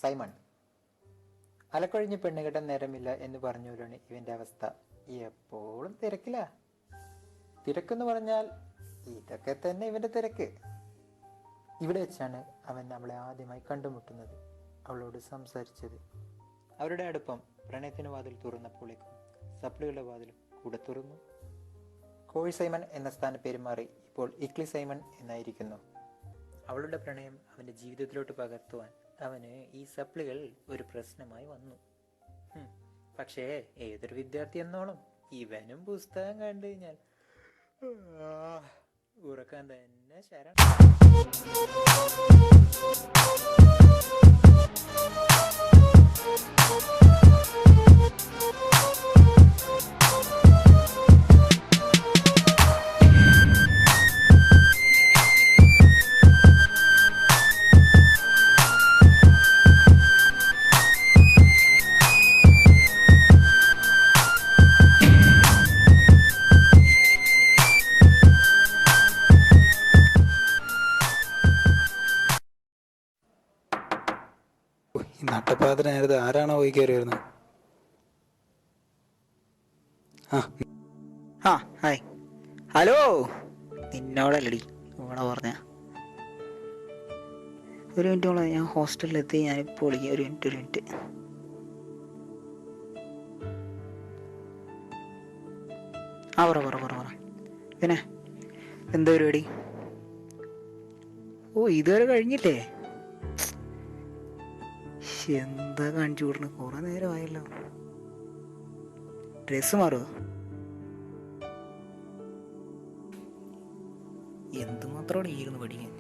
Simon. അലക്കൊഴിഞ്ഞ് പെണ്ണുകെട്ടാൻ നേരമില്ല എന്ന് പറഞ്ഞവരാണ് ഇവൻ്റെ അവസ്ഥ. എപ്പോഴും തിരക്കില്ല. തിരക്കെന്ന് പറഞ്ഞാൽ ഇതൊക്കെ തന്നെ ഇവൻ്റെ തിരക്ക്. ഇവിടെ വെച്ചാണ് അവൻ അവളെ ആദ്യമായി കണ്ടുമുട്ടുന്നത്, അവളോട് സംസാരിച്ചത്. അവരുടെ അടുപ്പം പ്രണയത്തിന് വാതിൽ തുറന്നപ്പോഴേക്കും സപ്ലികളുടെ വാതിലും കൂടെ തുറന്നു. കോഴി സൈമൺ എന്ന സ്ഥാനപ്പേര് മാറി ഇപ്പോൾ ഇക്ലി സൈമൺ എന്നായിരിക്കുന്നു. അവളുടെ പ്രണയം അവൻ്റെ ജീവിതത്തിലോട്ട് പകർത്തുവാൻ അവന് ഈ സപ്ലികൾ ഒരു പ്രശ്നമായി വന്നു. പക്ഷേ ഏതൊരു വിദ്യാർത്ഥി എന്നോളം ഇവനും പുസ്തകം കണ്ടു കഴിഞ്ഞാൽ ഉറക്കാൻ തന്നെ ശരണം. നട്ടപ്പാത്ര നേരത്തെ ആരാണോ പോയി കയറി വരുന്നത്? Hi, hello. നിന്നോടല്ലടി ഓളെ പറഞ്ഞ. ഒരു മിനിറ്റോളെ, ഞാൻ ഹോസ്റ്റലിലെത്തി. ഞാനിപ്പോൾ വിളിക്കാം. ഒരു മിനിറ്റ്. പറ. പിന്നെ എന്താ പരിപാടി? ഇതുവരെ കഴിഞ്ഞില്ലേ? എന്താ കാണിച്ചു വിടണ? കുറെ നേരമായല്ലോ. ഡ്രസ് മാറുക? എന്തുമാത്രോടെ ഇരുന്ന് പഠിക്കാൻ.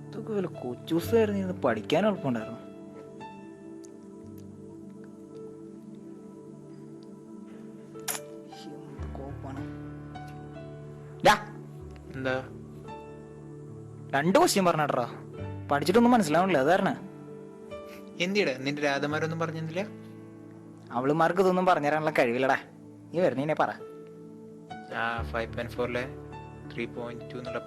ഇതൊക്കെ വല്ല കൊച്ചൂസായിരുന്നു, പഠിക്കാൻ എളുപ്പമുണ്ടായിരുന്നു. എന്താ 2 ക്വസ്റ്റ്യൻ പറഞ്ഞാ പഠിച്ചിട്ടൊന്നും മനസ്സിലാവണില്ല. അതാരണ എന്തിടാ നിന്റെ രാധമാരൊന്നും പറഞ്ഞില്ല? അവളുമാർക്ക് ഇതൊന്നും പറഞ്ഞു തരാനുള്ള കഴിവില്ലടാ. നീ വരുന്നേ പറ. 5.4 3.2 എന്നുള്ള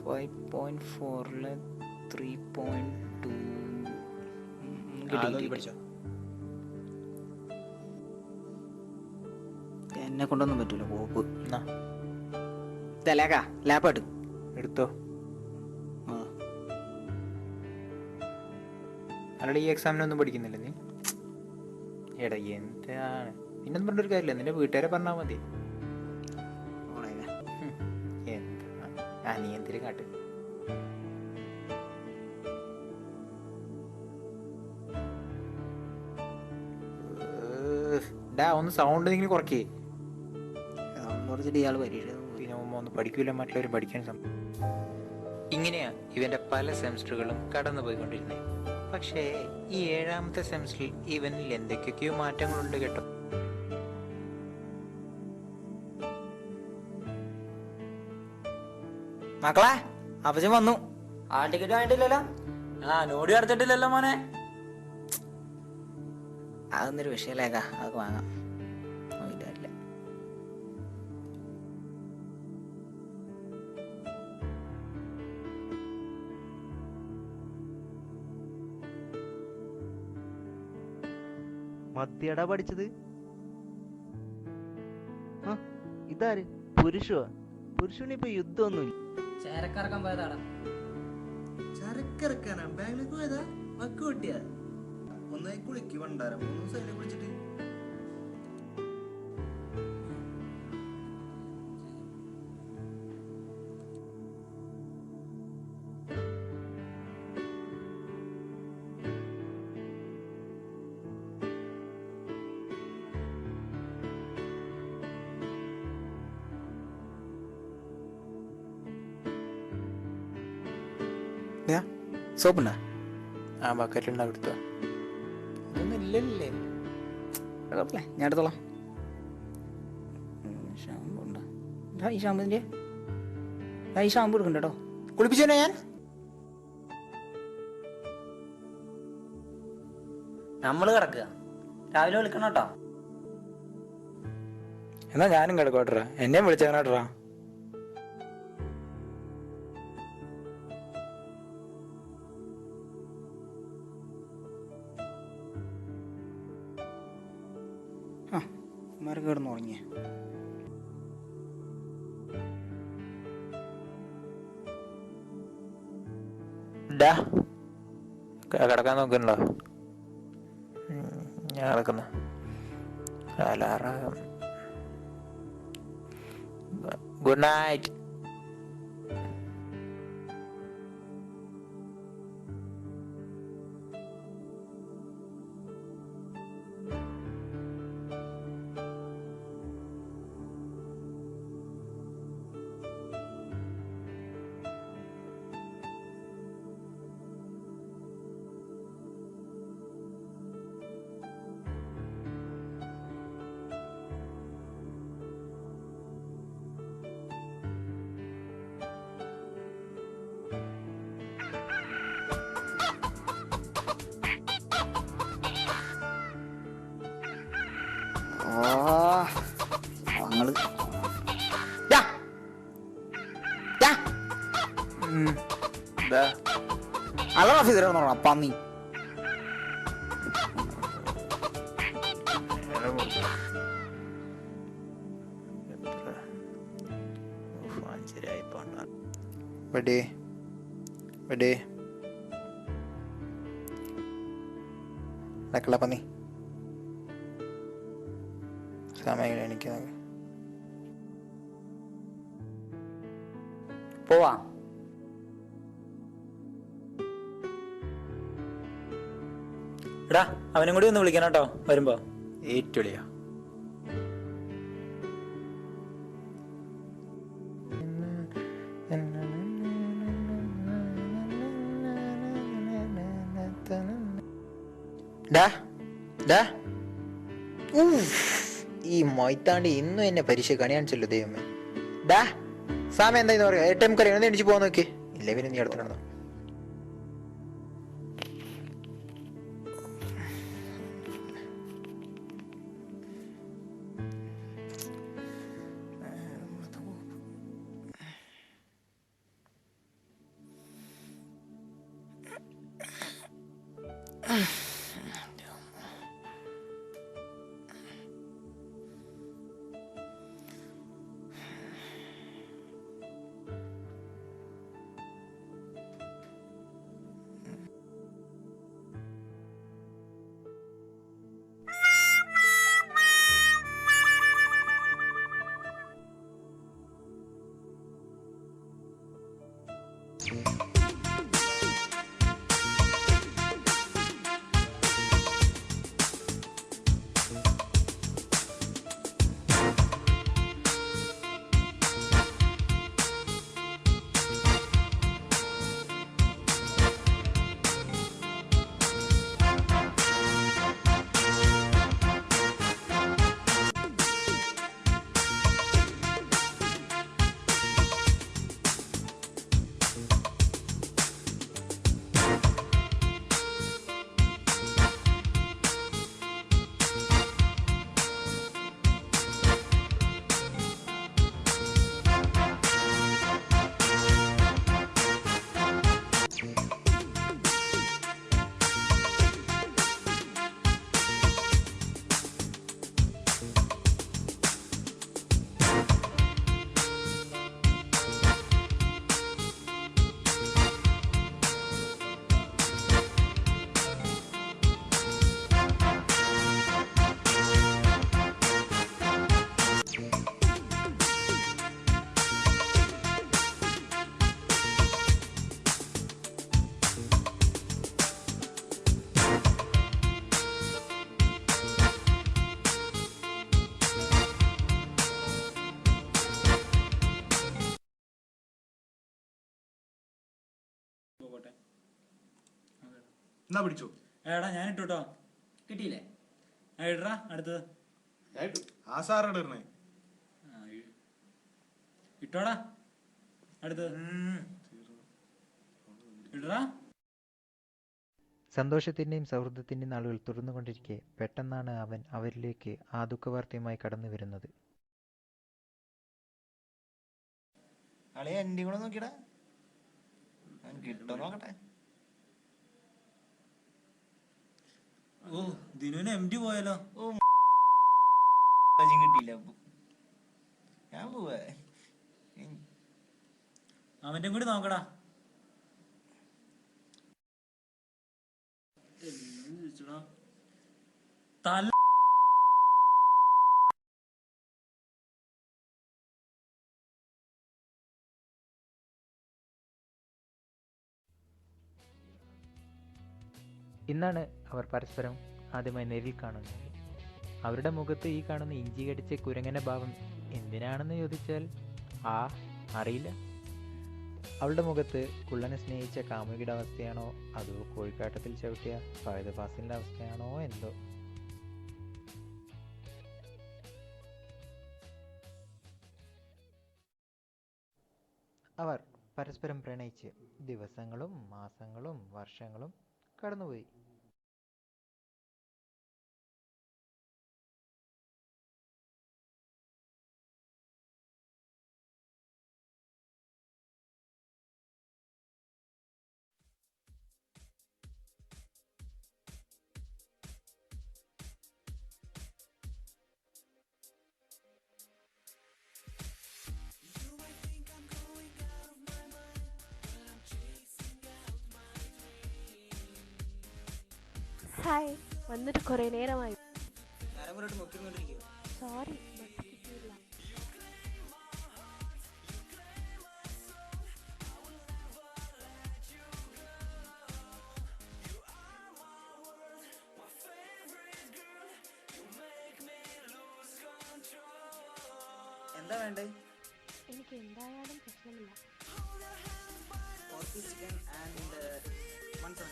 5.4 3.2 പഠിച്ചോ? എന്നെ കൊണ്ടൊന്നും പറ്റൂല. പോപ്പ് തലേക്കാ ലാപ്പാട്ട് എടുത്തോ. അല്ലാതെ ഈ എക്സാമിനൊന്നും പഠിക്കുന്നില്ല നീ? എടാ എന്താണ് പിന്നൊന്നും പറഞ്ഞൊരു കാര്യമില്ല. നിന്റെ വീട്ടുകാരെ പറഞ്ഞാൽ മതി. എന്താ നീ എന്തിനും കാട്ട്. ഒന്ന് സൗണ്ട് നിങ്ങൾ കുറയ്ക്കേ. കുറച്ചിട്ട് ഇയാൾ പരീക്ഷ പിന്നെ ഒന്ന് പഠിക്കൂല, മറ്റുള്ളവർ പഠിക്കാൻ ഇങ്ങനെയാ ഇവന്റെ പല സെമിസ്റ്ററുകളും കടന്നു പോയിക്കൊണ്ടിരുന്നത്. പക്ഷേ ഈ 7ാമത്തെ സെമിസ്റ്ററിൽ ഇവനിൽ എന്തൊക്കെയൊക്കെയോ മാറ്റങ്ങളുണ്ട് കേട്ടോ. മക്കളെ, അപ്പച്ചൻ വന്നു. ടിക്കറ്റ് വാങ്ങിട്ടില്ലല്ലോ? നോടി അടച്ചിട്ടില്ലല്ലോ മോനെ. അതൊന്നൊരു വിഷയല്ലേക്കാ, അതൊക്കെ വാങ്ങാം. മധ്യടാ പഠിച്ചത്? ഇതാര്? പുരുഷനിപ്പോ യുദ്ധമൊന്നുമില്ല. ചരക്കിറക്കാൻ പോയതാടാ. ചരക്കിറക്കാനാ? ബാംഗ്ലൂർക്ക് പോയതാ? വക്ക് കിട്ടിയ ഒന്നായി കുളിക്ക് വണ്ടാരം. 3 ദിവസം അതിനെ കുളിച്ചിട്ട്. സോപ്പുണ്ടാ? ബക്കറ്റിലുണ്ടാവും. എടുത്തോ. അതൊന്നും ഇല്ലല്ലേ? ഞാൻ എടുത്തോളാം. ഷാമ്പു ഉണ്ടോ? ഈ ഷാമ്പുവിൻ്റെ ഈ ഷാമ്പു എടുക്കണ്ട കേട്ടോ. കുളിപ്പിച്ചോ ഞാൻ? നമ്മള് കിടക്കുക. രാവിലെ വിളിക്കണം കേട്ടോ. എന്നാ ഞാനും കിടക്കോട്ടറാ, എന്നെയും വിളിച്ചേക്കണോട്ടറാ. ആ മാറി കിടന്ന് ഉറങ്ങിയ. ഡാ കിടക്കാൻ നോക്കണ്ടോ? ഞാൻ കിടക്കുന്ന അലാറാം. Good night. ഞങ്ങള് അല്ല ഓഫീസർ പന്നി. വെടി വെടി നടക്കല പന്നി. സമയം എനിക്ക് പോവാ. എടാ അവനും കൂടി ഒന്ന് വിളിക്കണം കേട്ടോ വരുമ്പോ. ഏറ്റുളിയാ. ഈ മൊയ്ത്താണ്ടി ഇന്നും എന്നെ പരീക്ഷ കണിയാണിച്ചല്ലോ ദൈവമേ. ഡാ സമയം എന്താ പറയാ? 8:30 ഒന്ന് എണിച്ച് പോകാൻ നോക്കി. ഇല്ല പിന്നെ നീ അടുത്ത് നടന്നോ. എന്നാ പിടിച്ചോ. എടാ ഞാൻ ഇട്ടോ. കിട്ടിയില്ലേ? ഇടറാ അടുത്തത്. ആ സാറാണ് ഇടണേ. ഇട്ടോടാ അടുത്തത്. ഇടറാ. സന്തോഷത്തിൻ്റെയും സൗഹൃദത്തിൻ്റെയും നാളുകൾ തുടർന്നുകൊണ്ടിരിക്കെ പെട്ടെന്നാണ് അവൻ അവരിലേക്ക് ആ ദുഃഖവാർത്തയുമായി കടന്നു വരുന്നത്. അളിയ എന്റെ കൂടെ നോക്കിടാ, കിട്ടോ നോക്കട്ടെ. ഓ ദിനുവിന് MD പോയാലോ? ഓ കിട്ടിയില്ല. ഞാൻ പോവാ. അവന്റെ കൂടി നോക്കടാ. തല ഇന്നാണ് അവർ പരസ്പരം ആദ്യമായി നേരിൽ കാണുന്നത്. അവരുടെ മുഖത്ത് ഈ കാണുന്ന ഇഞ്ചി കടിച്ച കുരങ്ങന്റെ ഭാവം എന്തിനാണെന്ന് ചോദിച്ചാൽ അറിയില്ല. അവളുടെ മുഖത്ത് കുള്ളനെ സ്നേഹിച്ച കാമുകിയുടെ അവസ്ഥയാണോ അതോ കോഴിക്കാട്ടത്തിൽ ചവിട്ടിയ ഫഹദ് ഫാസിലിന്റെ അവസ്ഥയാണോ എന്തോ. അവർ പരസ്പരം പ്രണയിച്ച് ദിവസങ്ങളും മാസങ്ങളും വർഷങ്ങളും കടന്നുപോയി. ഹായ്, വന്നിട്ട് കുറെ നേരമായി. നോക്കിക്കൊണ്ടിരിക്കുക. സോറി, ബസ് കിട്ടിയില്ല. എന്താ വേണ്ടേ? എനിക്ക് എന്തായാലും പ്രശ്നമില്ല. ചിക്കൻ ആൻഡ് മൺസോന.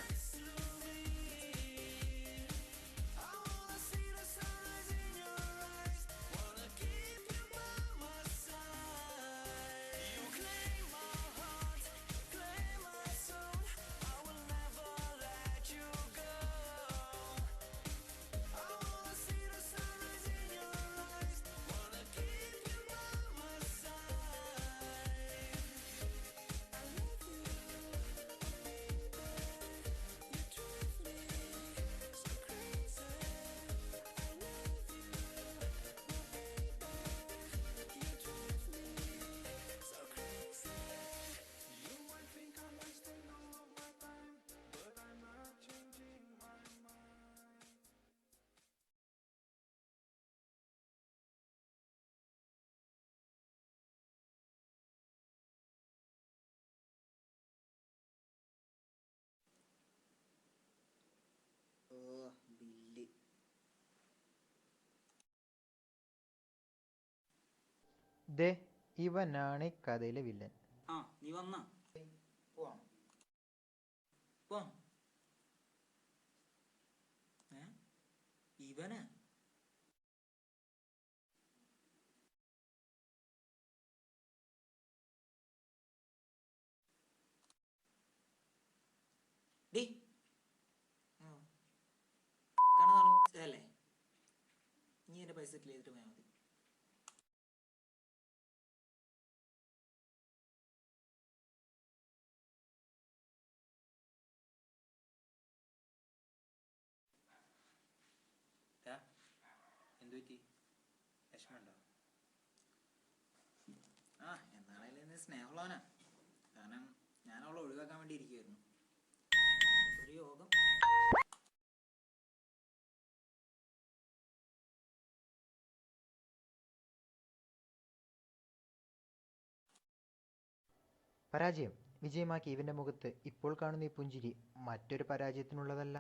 ബില്ല് ദേ ഇവനാണ് ഈ കഥയിലെ വില്ലൻ. നീ വന്നാ പോവാം. പോവാം. ഇവനാ ഡി കാണാല്ലേ. നീ എന്റെ പൈസ സെറ്റിൽ ചെയ്തിട്ട് പോയാൽ മതി. എന്തു പറ്റി? വിഷമമുണ്ടോ? എന്നാണേലും നീ സ്നേഹമുള്ളവനാ. കാരണം ഞാൻ അവളെ ഒഴിവാക്കാൻ വേണ്ടി ഇരിക്കുവായിരുന്നു. ഒരു യോഗം. പരാജയം വിജയമാക്കി ഇവന്റെ മുഖത്ത് ഇപ്പോൾ കാണുന്ന ഈ പുഞ്ചിരി മറ്റൊരു പരാജയത്തിനുള്ളതല്ല.